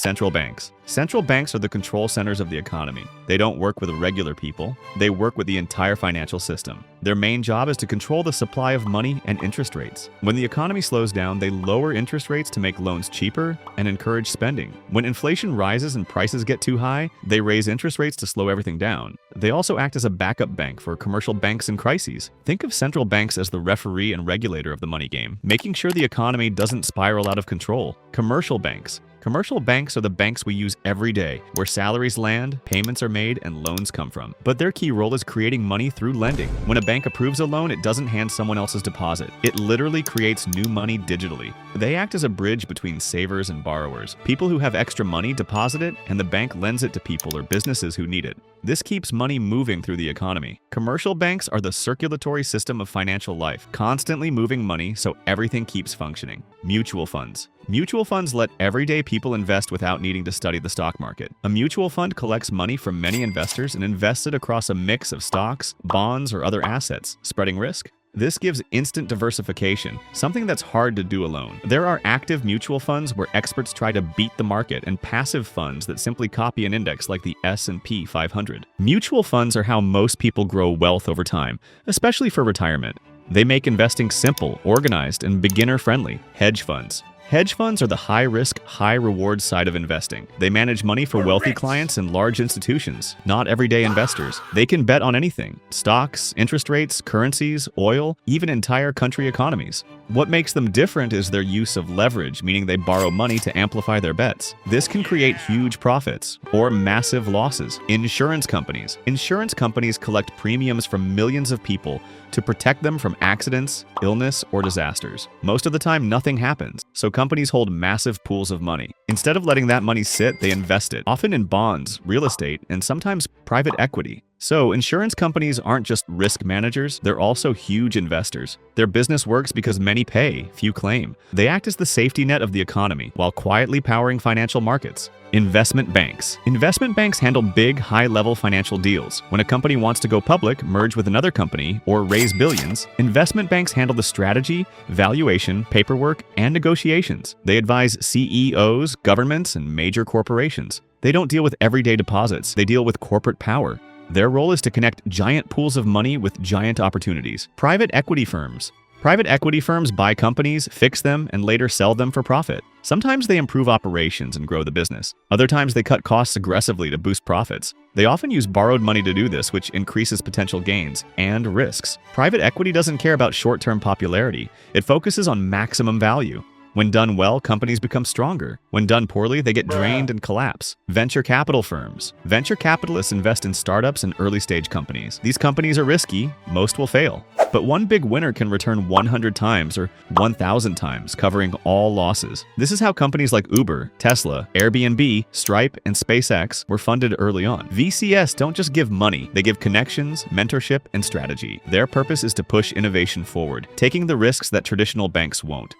Central banks. Central banks are the control centers of the economy. They don't work with regular people. They work with the entire financial system. Their main job is to control the supply of money and interest rates. When the economy slows down, they lower interest rates to make loans cheaper and encourage spending. When inflation rises and prices get too high, they raise interest rates to slow everything down. They also act as a backup bank for commercial banks in crises. Think of central banks as the referee and regulator of the money game, making sure the economy doesn't spiral out of control. Commercial banks. Commercial banks are the banks we use every day, where salaries land, payments are made, and loans come from. But their key role is creating money through lending. When a bank approves a loan, it doesn't hand someone else's deposit. It literally creates new money digitally. They act as a bridge between savers and borrowers. People who have extra money deposit it, and the bank lends it to people or businesses who need it. This keeps money moving through the economy. Commercial banks are the circulatory system of financial life, constantly moving money so everything keeps functioning. Mutual funds. Mutual funds let everyday people invest without needing to study the stock market. A mutual fund collects money from many investors and invests it across a mix of stocks, bonds, or other assets, spreading risk. This gives instant diversification, something that's hard to do alone. There are active mutual funds where experts try to beat the market and passive funds that simply copy an index like the S&P 500. Mutual funds are how most people grow wealth over time, especially for retirement. They make investing simple, organized, and beginner-friendly. Hedge funds. Hedge funds are the high-risk, high-reward side of investing. They manage money for wealthy clients and large institutions, not everyday investors. They can bet on anything: stocks, interest rates, currencies, oil, even entire country economies. What makes them different is their use of leverage, meaning they borrow money to amplify their bets. This can create huge profits or massive losses. Insurance companies. Insurance companies collect premiums from millions of people to protect them from accidents, illness, or disasters. Most of the time, nothing happens, so companies hold massive pools of money. Instead of letting that money sit, they invest it, often in bonds, real estate, and sometimes private equity. So, insurance companies aren't just risk managers, they're also huge investors. Their business works because many pay, few claim. They act as the safety net of the economy, while quietly powering financial markets. Investment banks. Investment banks handle big, high-level financial deals. When a company wants to go public, merge with another company, or raise billions, investment banks handle the strategy, valuation, paperwork, and negotiations. They advise CEOs, governments, and major corporations. They don't deal with everyday deposits, they deal with corporate power. Their role is to connect giant pools of money with giant opportunities. Private equity firms. Private equity firms buy companies, fix them, and later sell them for profit. Sometimes they improve operations and grow the business. Other times they cut costs aggressively to boost profits. They often use borrowed money to do this, which increases potential gains and risks. Private equity doesn't care about short-term popularity. It focuses on maximum value. When done well, companies become stronger. When done poorly, they get drained and collapse. Venture capital firms. Venture capitalists invest in startups and early-stage companies. These companies are risky, most will fail. But one big winner can return 100 times or 1,000 times, covering all losses. This is how companies like Uber, Tesla, Airbnb, Stripe, and SpaceX were funded early on. VCs don't just give money, they give connections, mentorship, and strategy. Their purpose is to push innovation forward, taking the risks that traditional banks won't.